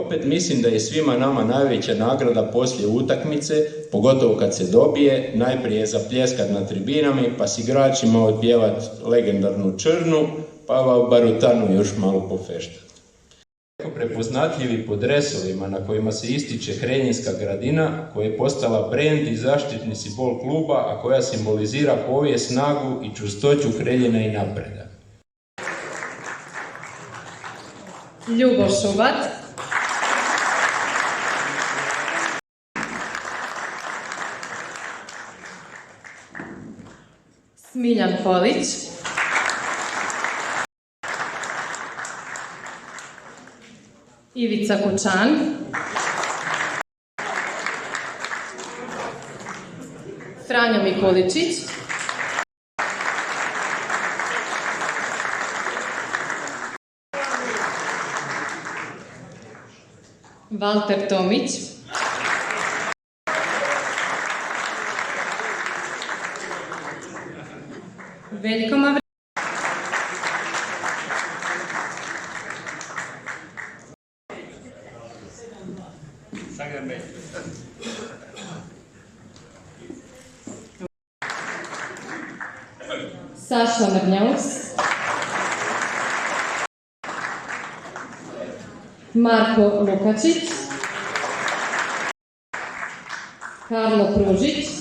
opet mislim da je svima nama najveća nagrada poslije utakmice, pogotovo kad se dobije, najprije zapljeskat na tribinama pa s igračima odpjevat legendarnu Črnu, pa Barutanu još malo pofeštat. Prepoznatljivi po dresovima na kojima se ističe Hreljinska Gradina, koja je postala brend i zaštitni simbol kluba, a koja simbolizira povijest, snagu i čvrstoću Hreljina i napredak. Ljubo Šubat, Smiljan Polić, Ivica Kučan, Franjo Mikuličić, Valter Tomić, Veljko Mavrić, Saša Mrnjaus, Marko Lukačić, Karlo Pružić,